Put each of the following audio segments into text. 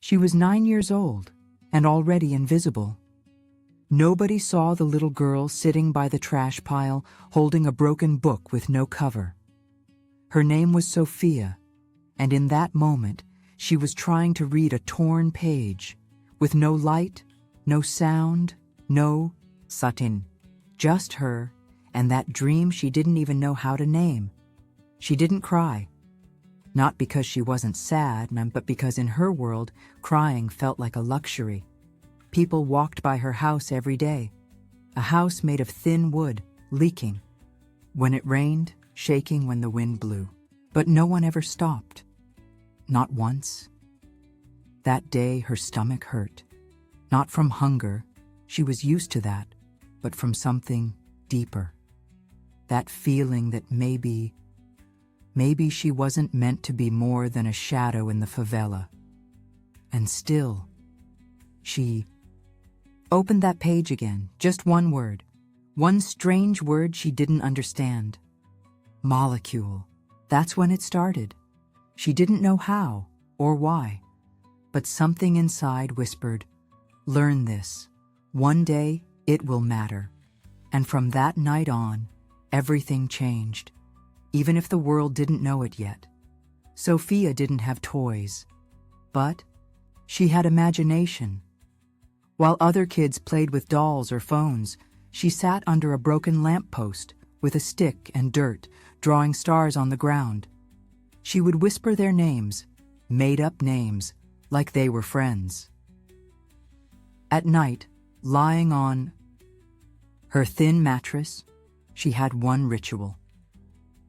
She was 9 years old and already invisible. Nobody saw the little girl sitting by the trash pile holding a broken book with no cover. Her name was Sophia, and in that moment she was trying to read a torn page with no light, no sound, no satin. Just her and that dream she didn't even know how to name. She didn't cry. Not because she wasn't sad, but because in her world, crying felt like a luxury. People walked by her house every day. A house made of thin wood, leaking. When it rained, shaking when the wind blew. But no one ever stopped. Not once. That day her stomach hurt. Not from hunger, she was used to that, but from something deeper. That feeling that maybe she wasn't meant to be more than a shadow in the favela. And still, she opened that page again, just one word. One strange word she didn't understand. Molecule. That's when it started. She didn't know how or why, but something inside whispered, "Learn this. One day it will matter." And from that night on, everything changed, even if the world didn't know it yet. Sophia didn't have toys, but she had imagination. While other kids played with dolls or phones, she sat under a broken lamppost with a stick and dirt, drawing stars on the ground. She would whisper their names, made-up names, like they were friends. At night, lying on her thin mattress, she had one ritual.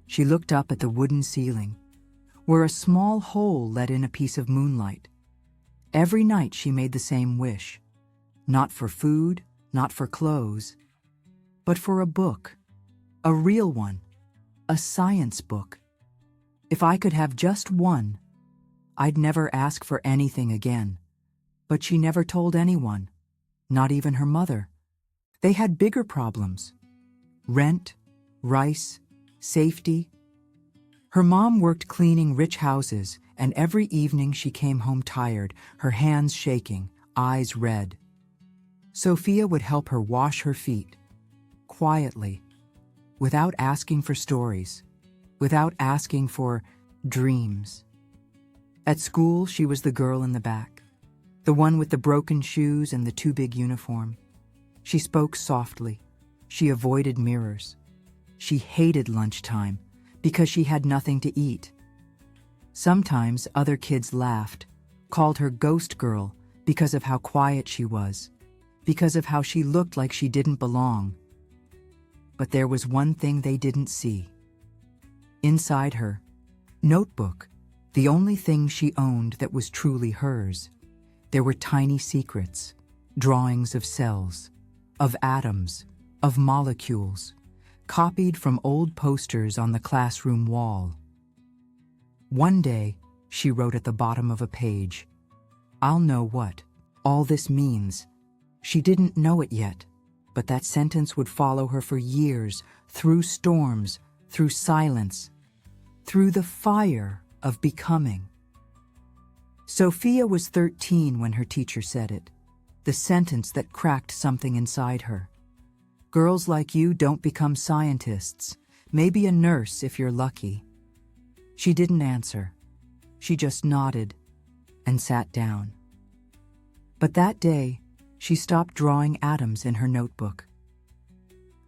She looked up at the wooden ceiling, where a small hole let in a piece of moonlight. Every night she made the same wish. Not for food, not for clothes, but for a book. A real one. A science book. If I could have just one, I'd never ask for anything again. But she never told anyone, not even her mother. They had bigger problems. Rent, rice, safety. Her mom worked cleaning rich houses, and every evening she came home tired, her hands shaking, eyes red. Sophia would help her wash her feet, quietly, without asking for stories, without asking for dreams. At school, she was the girl in the back, the one with the broken shoes and the too big uniform. She spoke softly. She avoided mirrors. She hated lunchtime because she had nothing to eat. Sometimes other kids laughed, called her ghost girl because of how quiet she was, because of how she looked like she didn't belong. But there was one thing they didn't see. Inside her notebook, the only thing she owned that was truly hers, there were tiny secrets, drawings of cells, of atoms, of molecules, copied from old posters on the classroom wall. One day, she wrote at the bottom of a page, "I'll know what all this means." She didn't know it yet, but that sentence would follow her for years, through storms, through silence, through the fire of becoming. Sophia was 13 when her teacher said it, the sentence that cracked something inside her. Girls like you don't become scientists, maybe a nurse if you're lucky. She didn't answer. She just nodded and sat down. But that day, she stopped drawing atoms in her notebook.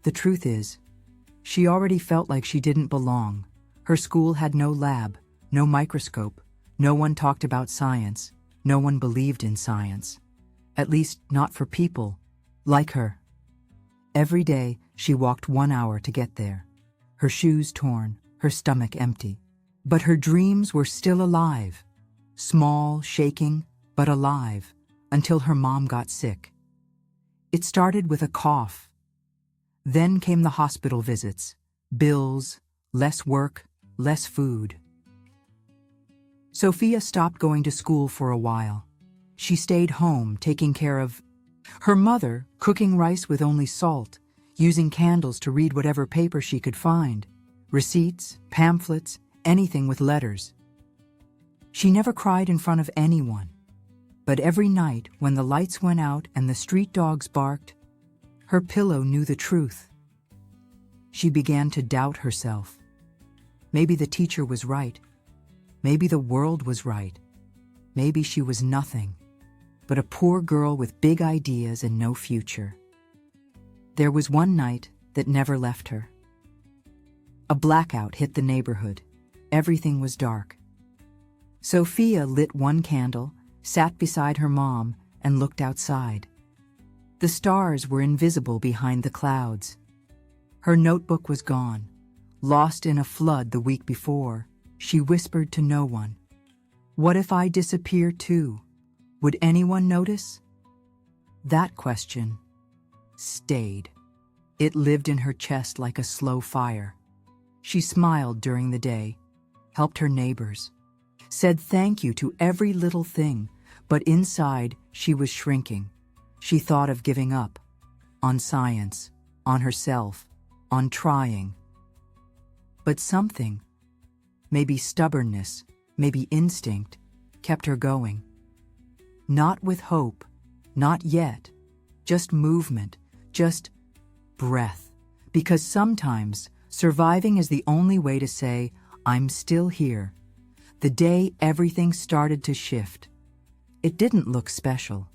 The truth is, she already felt like she didn't belong. Her school had no lab, no microscope, no one talked about science, no one believed in science. At least not for people like her. Every day, she walked 1 hour to get there, her shoes torn, her stomach empty. But her dreams were still alive, small, shaking, but alive, until her mom got sick. It started with a cough. Then came the hospital visits, bills, less work, less food. Sophia stopped going to school for a while. She stayed home, taking care of her mother, cooking rice with only salt, using candles to read whatever paper she could find, receipts, pamphlets, anything with letters. She never cried in front of anyone. But every night, when the lights went out and the street dogs barked, her pillow knew the truth. She began to doubt herself. Maybe the teacher was right. Maybe the world was right. Maybe she was nothing but a poor girl with big ideas and no future. There was one night that never left her. A blackout hit the neighborhood. Everything was dark. Sophia lit one candle, sat beside her mom, and looked outside. The stars were invisible behind the clouds. Her notebook was gone. Lost in a flood the week before, she whispered to no one, "What if I disappear too? Would anyone notice?" That question stayed. It lived in her chest like a slow fire. She smiled during the day, helped her neighbors, said thank you to every little thing, but inside she was shrinking. She thought of giving up on science, on herself, on trying. But something, maybe stubbornness, maybe instinct, kept her going. Not with hope, not yet, just movement, just breath. Because sometimes surviving is the only way to say, "I'm still here." The day everything started to shift. It didn't look special.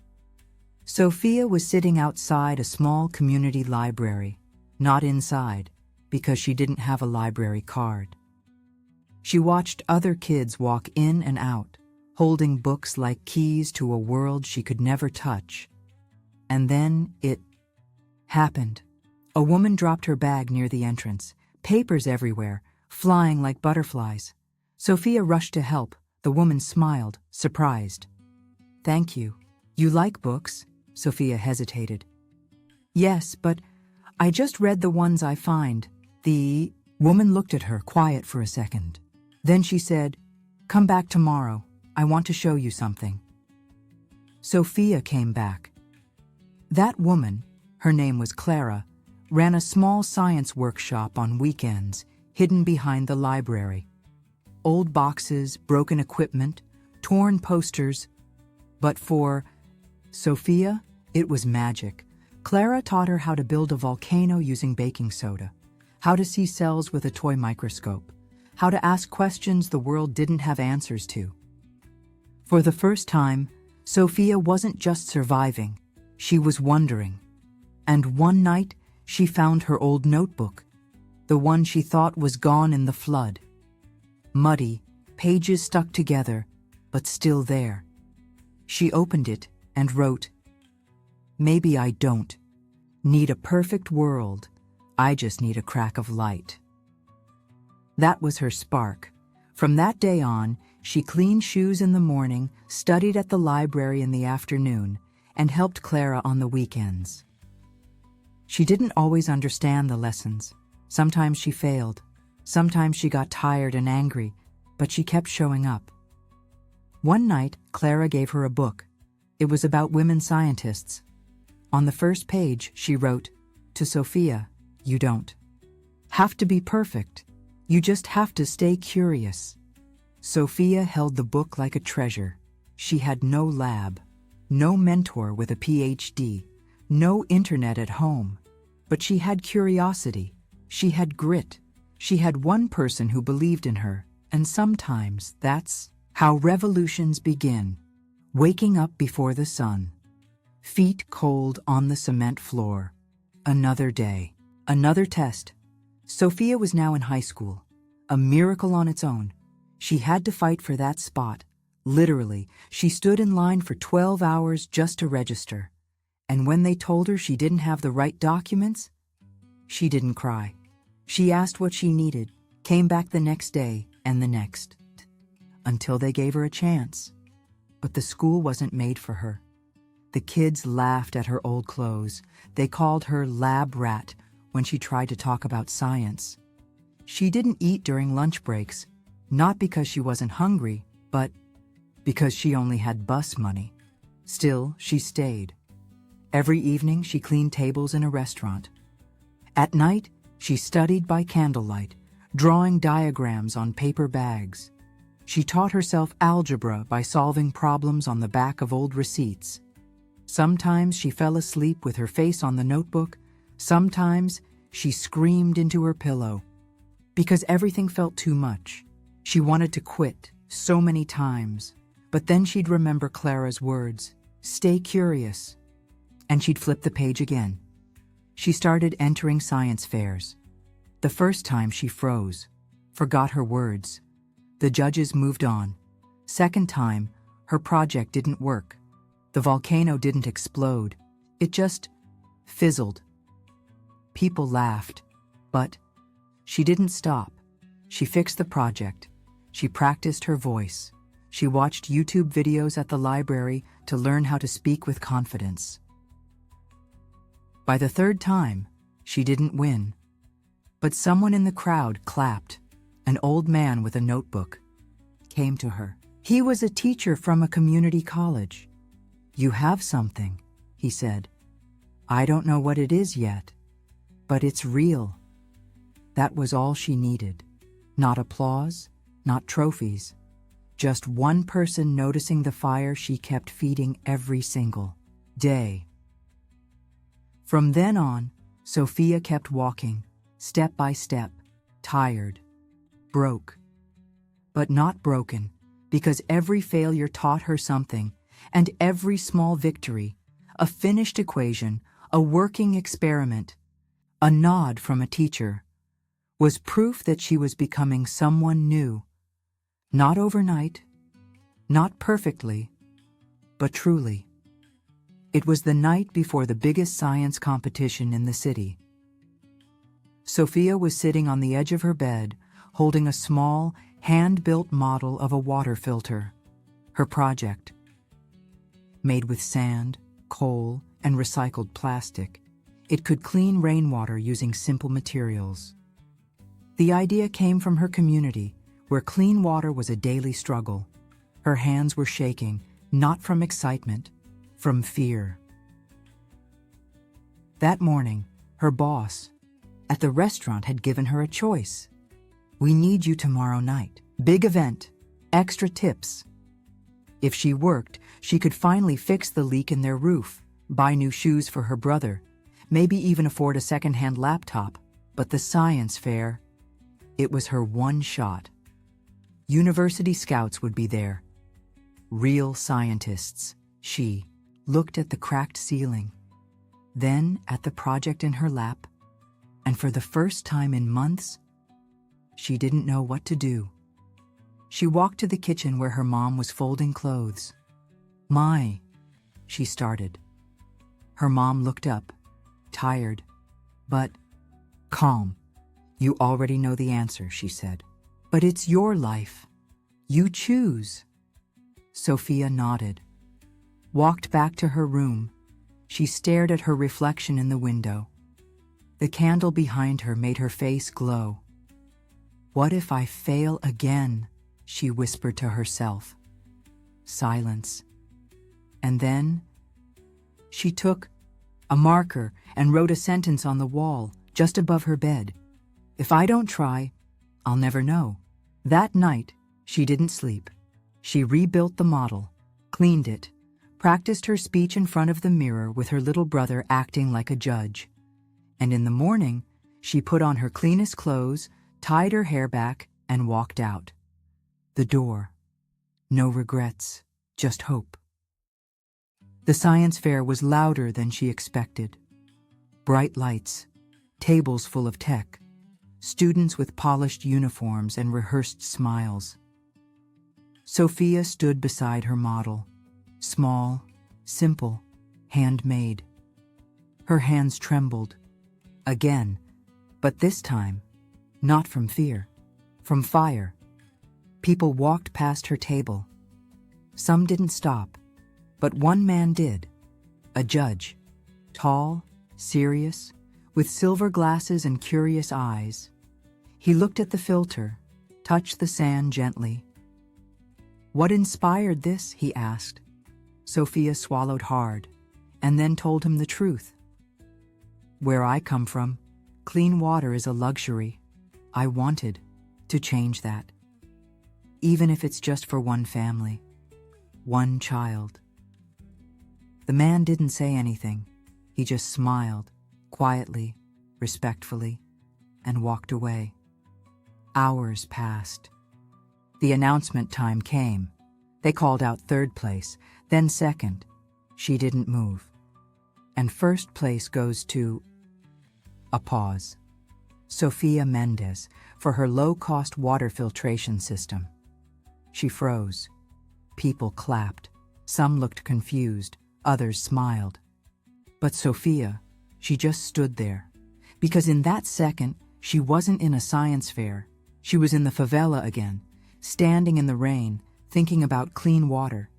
Sophia was sitting outside a small community library, not inside, because she didn't have a library card. She watched other kids walk in and out, holding books like keys to a world she could never touch. And then it happened. A woman dropped her bag near the entrance, papers everywhere, flying like butterflies. Sophia rushed to help. The woman smiled, surprised. "Thank you. You like books?" Sophia hesitated. "Yes, but I just read the ones I find." The woman looked at her, quiet for a second. Then she said, "Come back tomorrow. I want to show you something." Sophia came back. That woman, her name was Clara, ran a small science workshop on weekends, hidden behind the library. Old boxes, broken equipment, torn posters. But for Sophia, it was magic. Clara taught her how to build a volcano using baking soda, how to see cells with a toy microscope, how to ask questions the world didn't have answers to. For the first time, Sophia wasn't just surviving, she was wondering. And one night, she found her old notebook, the one she thought was gone in the flood. Muddy, pages stuck together, but still there. She opened it and wrote, "Maybe I don't need a perfect world, I just need a crack of light." That was her spark. From that day on, she cleaned shoes in the morning, studied at the library in the afternoon, and helped Clara on the weekends. She didn't always understand the lessons. Sometimes she failed. Sometimes she got tired and angry, but she kept showing up. One night, Clara gave her a book. It was about women scientists. On the first page, she wrote, "To Sophia, you don't have to be perfect. You just have to stay curious." Sophia held the book like a treasure. She had no lab, no mentor with a PhD, no internet at home. But she had curiosity. She had grit. She had one person who believed in her, and sometimes that's how revolutions begin. Waking up before the sun. Feet cold on the cement floor. Another day. Another test. Sophia was now in high school. A miracle on its own. She had to fight for that spot. Literally, she stood in line for 12 hours just to register. And when they told her she didn't have the right documents, she didn't cry. She asked what she needed, came back the next day and the next, until they gave her a chance. But the school wasn't made for her. The kids laughed at her old clothes. They called her lab rat when she tried to talk about science. She didn't eat during lunch breaks, not because she wasn't hungry, but because she only had bus money. Still, she stayed. Every evening, she cleaned tables in a restaurant. At night, she studied by candlelight, drawing diagrams on paper bags. She taught herself algebra by solving problems on the back of old receipts. Sometimes she fell asleep with her face on the notebook. Sometimes she screamed into her pillow because everything felt too much. She wanted to quit so many times, but then she'd remember Clara's words, "Stay curious," and she'd flip the page again. She started entering science fairs. The first time she froze, forgot her words. The judges moved on. Second time, her project didn't work. The volcano didn't explode. It just fizzled. People laughed, but she didn't stop. She fixed the project. She practiced her voice. She watched YouTube videos at the library to learn how to speak with confidence. By the third time, she didn't win. But someone in the crowd clapped. An old man with a notebook came to her. He was a teacher from a community college. "You have something," he said. "I don't know what it is yet, but it's real." That was all she needed. Not applause, not trophies. Just one person noticing the fire she kept feeding every single day. From then on, Sophia kept walking, step by step, tired, broke. But not broken, because every failure taught her something, and every small victory, a finished equation, a working experiment, a nod from a teacher, was proof that she was becoming someone new. Not overnight, not perfectly, but truly. It was the night before the biggest science competition in the city. Sophia was sitting on the edge of her bed, holding a small, hand-built model of a water filter, her project. Made with sand, coal, and recycled plastic, it could clean rainwater using simple materials. The idea came from her community, where clean water was a daily struggle. Her hands were shaking, not from excitement, from fear. That morning, her boss at the restaurant had given her a choice. "We need you tomorrow night. Big event, extra tips." If she worked, she could finally fix the leak in their roof, buy new shoes for her brother, maybe even afford a second-hand laptop. But the science fair, it was her one shot. University scouts would be there. Real scientists. She looked at the cracked ceiling, then at the project in her lap, and for the first time in months, she didn't know what to do. She walked to the kitchen where her mom was folding clothes. "My," she started. Her mom looked up, tired, but calm. "You already know the answer," she said. "But it's your life. You choose." Sophia nodded, walked back to her room. She stared at her reflection in the window. The candle behind her made her face glow. "What if I fail again?" she whispered to herself. Silence. And then she took a marker and wrote a sentence on the wall just above her bed. "If I don't try, I'll never know." That night, she didn't sleep. She rebuilt the model, cleaned it, practiced her speech in front of the mirror with her little brother acting like a judge. And in the morning, she put on her cleanest clothes, tied her hair back, and walked out. The door. No regrets, just hope. The science fair was louder than she expected. Bright lights, tables full of tech, students with polished uniforms and rehearsed smiles. Sophia stood beside her model, small, simple, handmade. Her hands trembled. Again, but this time, not from fear, from fire. People walked past her table. Some didn't stop, but one man did. A judge, tall, serious, with silver glasses and curious eyes. He looked at the filter, touched the sand gently. "What inspired this?" he asked. Sophia swallowed hard, and then told him the truth. "Where I come from, clean water is a luxury. I wanted to change that." even if it's just for one family, one child. The man didn't say anything. He just smiled, quietly, respectfully, and walked away. Hours passed. The announcement time came. They called out third place, then second. She didn't move. And first place goes to... A pause. Sofia Mendez, for her low-cost water filtration system. She froze. People clapped. Some looked confused, others smiled. But Sofia, she just stood there. Because in that second, she wasn't in a science fair. She was in the favela again, standing in the rain, thinking about clean water.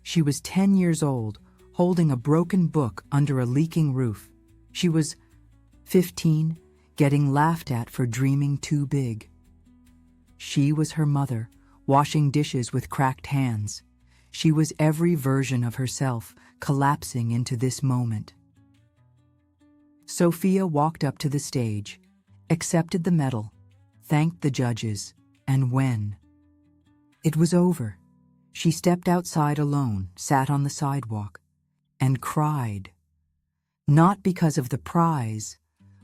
She was 10 years old, holding a broken book under a leaking roof. She was 15, getting laughed at for dreaming too big. She was her mother, washing dishes with cracked hands. She was every version of herself, collapsing into this moment. Sofia walked up to the stage, accepted the medal, thanked the judges, and when it was over, she stepped outside alone, sat on the sidewalk, and cried. Not because of the prize,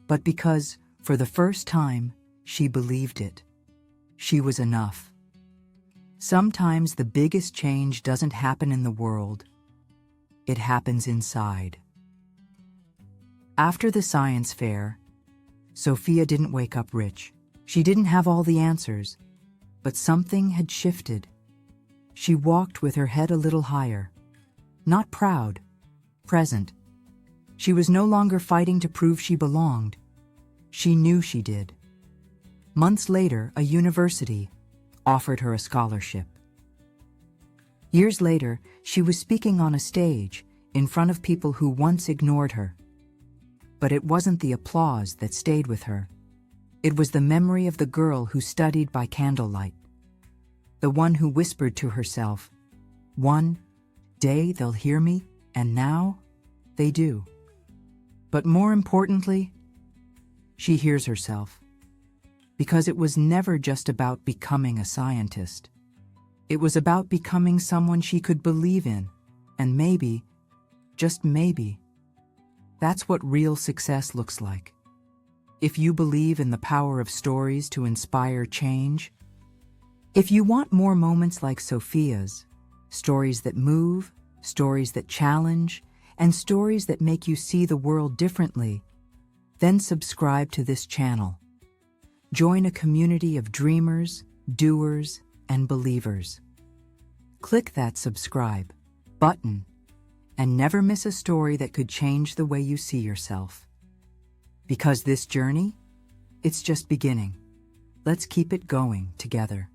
but because, for the first time, she believed it. She was enough. Sometimes the biggest change doesn't happen in the world. It happens inside. After the science fair, Sofia didn't wake up rich. She didn't have all the answers, but something had shifted. She walked with her head a little higher. Not proud, present. She was no longer fighting to prove she belonged. She knew she did. Months later, a university offered her a scholarship. Years later, she was speaking on a stage in front of people who once ignored her. But it wasn't the applause that stayed with her. It was the memory of the girl who studied by candlelight. The one who whispered to herself, "One day they'll hear me, and now they do." But more importantly, she hears herself. Because it was never just about becoming a scientist. It was about becoming someone she could believe in, and maybe, just maybe, that's what real success looks like. If you believe in the power of stories to inspire change, if you want more moments like Sofia's, stories that move, stories that challenge, and stories that make you see the world differently, then subscribe to this channel. Join a community of dreamers, doers, and believers. Click that subscribe button and never miss a story that could change the way you see yourself. Because this journey, it's just beginning. Let's keep it going together.